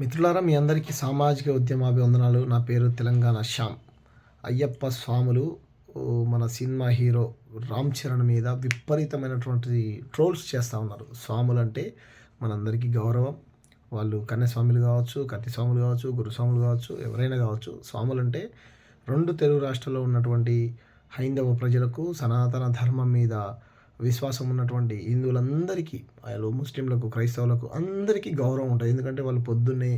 మిత్రులారా, మీ అందరికీ సామాజిక ఉద్యమాభివందనాలు. నా పేరు తెలంగాణ శ్యామ్. అయ్యప్ప స్వాములు మన సినిమా హీరో రామ్ చరణ్ మీద విపరీతమైనటువంటి ట్రోల్స్ చేస్తూ ఉన్నారు. స్వాములంటే మనందరికీ గౌరవం. వాళ్ళు కన్యాస్వాములు కావచ్చు, కత్తి స్వాములు కావచ్చు, గురుస్వాములు కావచ్చు, ఎవరైనా కావచ్చు. స్వాములంటే రెండు తెలుగు రాష్ట్రాల్లో ఉన్నటువంటి హైందవ ప్రజలకు, సనాతన ధర్మం మీద విశ్వాసం ఉన్నటువంటి హిందువులందరికీ, వాళ్ళు ముస్లింలకు, క్రైస్తవులకు అందరికీ గౌరవం ఉంటుంది. ఎందుకంటే వాళ్ళు పొద్దున్నే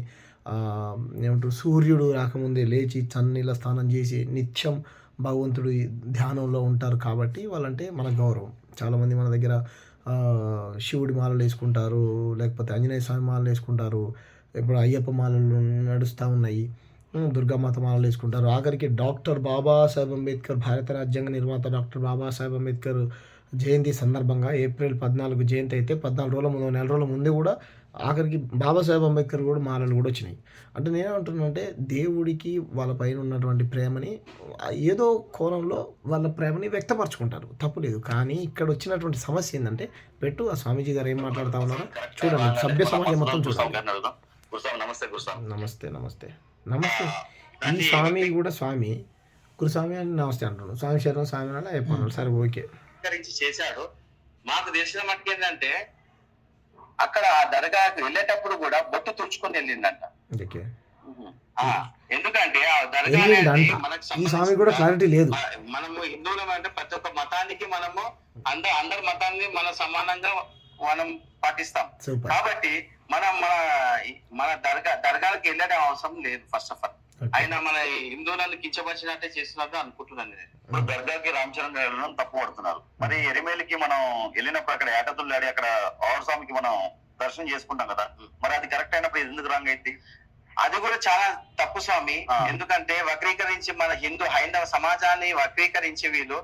ఏమంటారు, సూర్యుడు రాకముందే లేచి చన్నీళ్ళ స్నానం చేసి నిత్యం భగవంతుడి ధ్యానంలో ఉంటారు. కాబట్టి వాళ్ళంటే మన గౌరవం. చాలామంది మన దగ్గర శివుడి మాలలు వేసుకుంటారు, లేకపోతే ఆంజనేయ స్వామి మాలలు వేసుకుంటారు. ఇప్పుడు అయ్యప్ప మాలలు నడుస్తూ ఉన్నాయి, దుర్గామాత మాలలు వేసుకుంటారు. ఆఖరికి డాక్టర్ బాబాసాహెబ్ అంబేద్కర్, భారత రాజ్యాంగ నిర్మాత డాక్టర్ బాబాసాహెబ్ అంబేద్కర్ జయంతి సందర్భంగా ఏప్రిల్ 14 జయంతి అయితే 14 రోజుల ముందు, నెల రోజుల ముందే కూడా ఆఖరికి బాబాసాహెబ్ అంబేద్కర్ కూడా మాలలు కూడా వచ్చినాయి. అంటే నేనేమంటున్నానంటే, దేవుడికి వాళ్ళ పైన ఉన్నటువంటి ప్రేమని ఏదో కోణంలో వాళ్ళ ప్రేమని వ్యక్తపరచుకుంటారు, తప్పులేదు. కానీ ఇక్కడ వచ్చినటువంటి సమస్య ఏంటంటే, ఆ స్వామీజీ గారు ఏం మాట్లాడుతూ ఉన్నారో చూడండి. సభ్య సమాజం మొత్తం చూడండి. నమస్తే నమస్తే నమస్తే. ఈ స్వామి కూడా స్వామి, గురుస్వామి అని నమస్తే అంటున్నాడు. స్వామి శరణం, స్వామి అని అయిపోతున్నాడు. సరే, ఓకే. చేశాడు. మాకు తెలిసిన మట్టుకు ఏంటంటే, అక్కడ ఆ దర్గాకి వెళ్ళేటప్పుడు కూడా బొట్టు తుడుచుకొని వెళ్ళిందంట. ఎందుకంటే ఆ దర్గా ఈ స్వామి కూడా క్లారిటీ లేదు. మనము హిందువులం అంటే ప్రతి ఒక్క మతానికి మనము అందరి మతాన్ని మన సమానంగా మనం పాటిస్తాం. కాబట్టి మనం మన దర్గాలకు వెళ్ళడం అవసరం లేదు. ఫస్ట్ ఆఫ్ ఆల్ ఆయన మన హిందువులను కించపరిచినట్టే చేస్తున్నట్టు అనుకుంటున్నాను నేను. ఇప్పుడు దర్గాకి రామ్ చరణ్ వెళ్ళడం తప్పు పడుతున్నారు. మరి ఎరిమేలికి మనం వెళ్ళినప్పుడు అక్కడ ఏటతుల్లాడి అక్కడ ఆవర్ స్వామికి మనం దర్శనం చేసుకుంటాం కదా, మరి అది కరెక్ట్ అయినప్పుడు ఎందుకు రాంగ్ అయింది? అది కూడా చాలా తప్పు స్వామి. ఎందుకంటే వక్రీకరించి మన హైందవ సమాజాన్ని వక్రీకరించి వీళ్ళు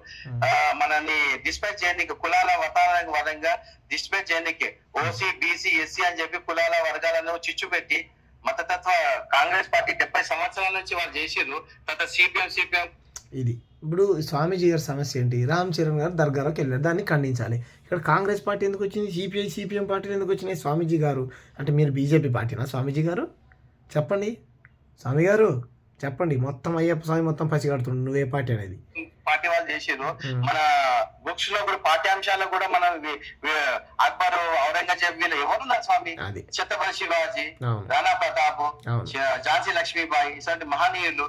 మనల్ని డిస్పాచ్ చేయడానికి, కులాల వర్గాల వరంగా డిస్పాచ్ చేయడానికి ఓసీ, బీసీ, ఎస్సీ అని చెప్పి కులాల వర్గాలను చిచ్చు పెట్టి మతతత్వ కాంగ్రెస్ పార్టీ 70 సంవత్సరాల నుంచి వాళ్ళు చేసిర్రు. తర్వాత సిపిఎం ఇది ఇప్పుడు స్వామీజీ గారి సమస్య ఏంటి? రామ్ చరణ్ గారు దర్గాలోకి వెళ్ళారు, దాన్ని ఖండించాలి. ఇక్కడ కాంగ్రెస్ పార్టీ ఎందుకు వచ్చింది? సిపిఎం పార్టీలు ఎందుకు వచ్చినాయి? స్వామీజీ గారు అంటే మీరు బీజేపీ పార్టీనా? స్వామీజీ గారు చెప్పండి. స్వామి గారు చెప్పండి. మొత్తం అయ్యప్ప స్వామి మొత్తం పసిగడుతుండు, నువ్వే పార్టీ అనేది పార్టీ వాళ్ళు చేసారు. మన బుక్స్ లో కూడా పాఠ్యాంశాల్లో కూడా మన అక్బర్, ఔరంగజేబ్ వీళ్ళు ఎవరున్నారు స్వామి? ఛత్రపతి శివాజీ, రాణా ప్రతాప్, ఝాన్సీ లక్ష్మీబాయి, ఇలాంటి మహనీయులు,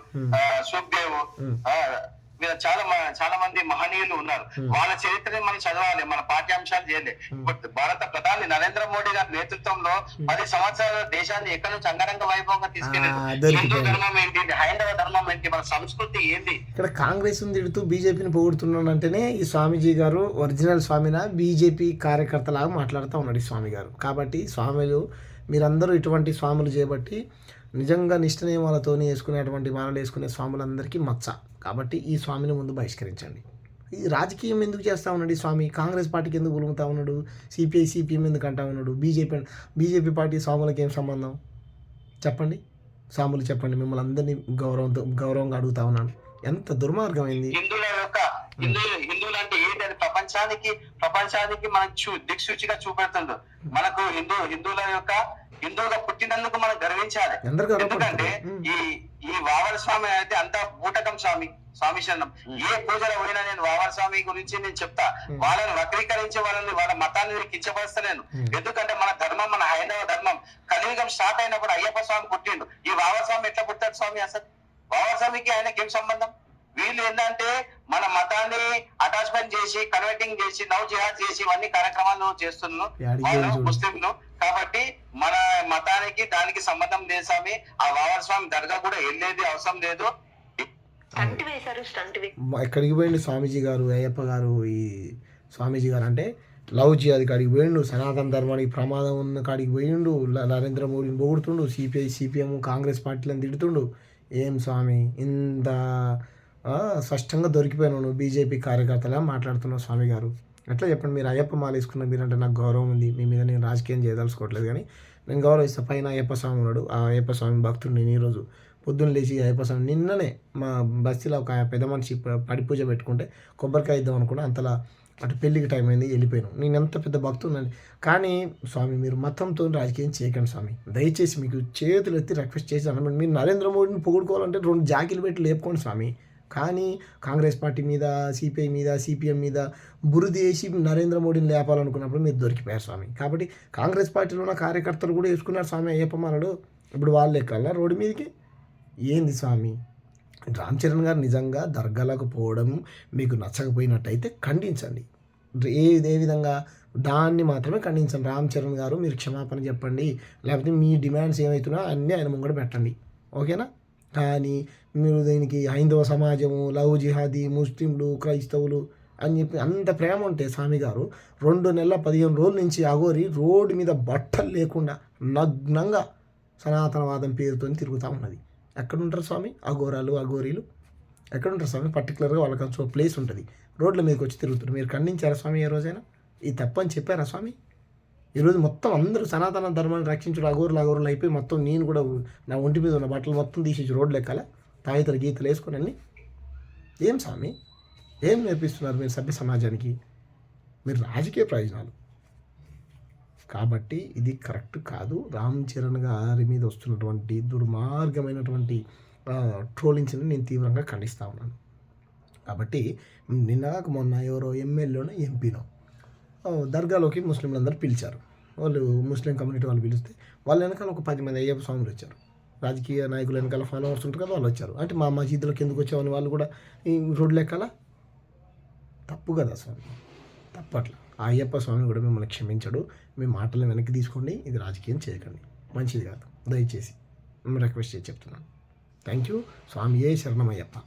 సుఖ్దేవ్, చాలా మంది మహనీయులు ఉన్నారు. వాళ్ళ చరిత్రని మనం చదవాలి, మన పాఠ్యాంశాలు చేయాలి. భారత ప్రధాని నరేంద్ర మోడీ గారి నేతృత్వంలో 10 సంవత్సరాల దేశాన్ని ఎక్కడి నుంచి అంగరంగ వైభవంగా తీసుకెళ్ళారు. హిందూ ధర్మం ఏంటి, హైందవ ధర్మం ఏంటి, మన సంస్కృతి ఏంటి? ఇక్కడ కాంగ్రెస్ తిడుతూ బీజేపీని పొగుడుతున్నాడంటేనే ఈ స్వామీజీ గారు ఒరిజినల్ స్వామినా బీజేపీ కార్యకర్తలాగా మాట్లాడుతూ ఉన్నాడు ఈ స్వామి గారు. కాబట్టి స్వాములు, మీరందరూ ఇటువంటి స్వాములు చేయబట్టి నిజంగా నిష్ఠ నియమాలతో వేసుకునేటువంటి మాలలు వేసుకునే స్వాములందరికీ మచ్చ. కాబట్టి ఈ స్వామిని ముందు బహిష్కరించండి. ఈ రాజకీయం ఎందుకు చేస్తూ ఉన్నాడు ఈ స్వామి? కాంగ్రెస్ పార్టీకి ఎందుకు గులుగుతూ ఉన్నాడు? సిపిఎం ఎందుకు అంటా ఉన్నాడు? బీజేపీ పార్టీ స్వాములకి ఏం సంబంధం చెప్పండి? స్వాములు చెప్పండి. మిమ్మల్ని అందరినీ గౌరవంగా అడుగుతా ఉన్నాను. ఎంత దుర్మార్గమైంది! హిందువులు అంటే ఏంటి? అది ప్రపంచానికి మనకు దిక్సూచిగా చూపెడుతుంది. మనకు హిందువుగా పుట్టినందుకు మనం గర్వించాలి. ఎందుకంటే ఈ వావర స్వామి అయితే అంత బూటకం స్వామి శరణం. ఏ పూజలు పోయినా నేను వావర స్వామి గురించి నేను చెప్తా. వాళ్ళని వక్రీకరించి వాళ్ళ మతాన్ని కించపరుస్తలేను. ఎందుకంటే మన ధర్మం, మన హైందవ ధర్మం కలియుగం స్టార్ట్ అయినప్పుడు అయ్యప్ప స్వామి పుట్టిండు. ఈ వావర స్వామి ఎట్లా పుట్టాడు స్వామి? అసలు వావర స్వామికి ఆయనకి ఏం సంబంధం? వీళ్ళు ఏంటంటే మన మతాన్ని అటాచ్మెంట్ చేసి, కన్వర్టింగ్ చేసి, నవ్ జిహాద్ చేసి ఇవన్నీ కార్యక్రమాలు చేస్తున్నారు ముస్లింలు. కాబట్టి మన మతానికి దానికి సంబంధం లేదు స్వామి. ఆ వావర్ స్వామి దర్గా కూడా వెళ్ళేది అవసరం లేదు. ఎక్కడికి పోయిండు స్వామీజీ గారు, అయ్యప్ప గారు? ఈ స్వామీజీ గారు అంటే లవ్ జిహాద్ కాడికి పోయిండు, సనాతన ధర్మానికి ప్రమాదం ఉన్న కాడికి పోయిండు, నరేంద్ర మోడీని పొగుడుతుండు, సిపిఎం కాంగ్రెస్ పార్టీలను తిడుతుండు. ఏం స్వామి ఇంత స్పష్టంగా దొరికిపోయినాను? బీజేపీ కార్యకర్తలా మాట్లాడుతున్నావు స్వామి గారు. ఎట్లా చెప్పండి? మీరు అయ్యప్ప మాల వేసుకున్న మీరంటే నాకు గౌరవం ఉంది. మీ మీద నేను రాజకీయం చేయదలుచుకోవట్లేదు, కానీ నేను గౌరవిస్తాను. పైన అయ్యప్ప స్వామి ఉన్నాడు, ఆ అయ్యప్ప స్వామి భక్తుడు నేను. ఈరోజు పొద్దున్న లేచి అయ్యప్ప స్వామి, నిన్ననే మా బస్తీలో ఒక పెద్ద మనిషి పడి పూజ పెట్టుకుంటే కొబ్బరికాయ ఇద్దాం అనుకుంటే అంతలా అటు పెళ్ళికి టైం అయింది వెళ్ళిపోయాను. నేను ఎంత పెద్ద భక్తుడినండి. కానీ స్వామి మీరు మతంతో రాజకీయం చేయకండి స్వామి. దయచేసి మీకు చేతులు ఎత్తి రిక్వెస్ట్ చేశాను. మీరు నరేంద్ర మోడీని పొగుడుకోవాలంటే 2 జాకీలు పెట్టి లేపుకోండి స్వామి. కానీ కాంగ్రెస్ పార్టీ మీద, సిపిఐ మీద, సిపిఎం మీద బురదేసి నరేంద్ర మోడీని లేపాలనుకున్నప్పుడు మీరు దొరికిపోయారు స్వామి. కాబట్టి కాంగ్రెస్ పార్టీలో ఉన్న కార్యకర్తలు కూడా వేసుకున్నారు స్వామి అయ్యప్ప మాలలు. ఇప్పుడు వాళ్ళు ఎక్కల్లా రోడ్డు మీదకి. ఏంది స్వామి? రామ్ చరణ్ గారు నిజంగా దర్గాలకు పోవడం మీకు నచ్చకపోయినట్టయితే ఖండించండి. ఏ విధంగా దాన్ని మాత్రమే ఖండించండి. రామ్ చరణ్ గారు మీరు క్షమాపణ చెప్పండి, లేకపోతే మీ డిమాండ్స్ ఏమవుతున్నా అన్నీ ఆయన ముంగడ పెట్టండి, ఓకేనా? కానీ మీరు దీనికి హైందవ సమాజము, లవ్ జిహాదీ, ముస్లింలు, క్రైస్తవులు అని చెప్పి అంత ప్రేమ ఉంటే స్వామి గారు 2 నెలల 15 రోజుల నుంచి అఘోరి రోడ్డు మీద బట్టలు లేకుండా నగ్నంగా సనాతనవాదం పేరుతో తిరుగుతూ ఉన్నది. ఎక్కడుంటారు స్వామి అఘోరాలు, అఘోరీలు ఎక్కడుంటారు స్వామి? పర్టికులర్గా వాళ్ళకి ప్లేస్ ఉంటుంది, రోడ్ల మీదకి వచ్చి తిరుగుతారు. మీరు ఖండించారా స్వామి ఏ రోజైనా? ఇది తప్పని చెప్పారా స్వామి? ఈరోజు మొత్తం అందరూ సనాతన ధర్మాన్ని రక్షించడం అఘోరులు అయిపోయి మొత్తం నేను కూడా నా ఒంటి మీద ఉన్న బట్టలు మొత్తం తీసేసి రోడ్లు ఎక్కాల, తాయితలు గీతలు వేసుకొని అన్నీ. ఏం స్వామి, ఏం నేర్పిస్తున్నారు మీరు సభ్య సమాజానికి? మీరు రాజకీయ ప్రయోజనాలు. కాబట్టి ఇది కరెక్ట్ కాదు. రామ్ చరణ్ గారి మీద వస్తున్నటువంటి దుర్మార్గమైనటువంటి ట్రోలింగ్స్ని నేను తీవ్రంగా ఖండిస్తూ ఉన్నాను. కాబట్టి నిన్నగాక మొన్న ఎవరో ఎమ్మెల్యేనో ఎంపీనో దర్గాలోకి ముస్లింలందరూ పిలిచారు. వాళ్ళు ముస్లిం కమ్యూనిటీ వాళ్ళు పిలిస్తే వాళ్ళ వెనకాల ఒక 10 మంది అయ్యప్ప స్వాములు వచ్చారు. రాజకీయ నాయకుల వెనకాల ఫాలోవర్స్ ఉంటారు కదా, వాళ్ళు వచ్చారు. అంటే మా మసీదులోకి ఎందుకు వచ్చామని వాళ్ళు కూడా ఈ రోడ్లు ఎక్కాలా? తప్పు కదా స్వామి, తప్పట్లా. ఆ అయ్యప్ప స్వామి కూడా మిమ్మల్ని క్షమించడు. మీ మాటలను వెనక్కి తీసుకోండి, ఇది రాజకీయం చేయకండి, మంచిది కాదు. దయచేసి మేము రిక్వెస్ట్ చేసి చెప్తున్నాను. Thank you. స్వామియే శరణమయ్యప్ప.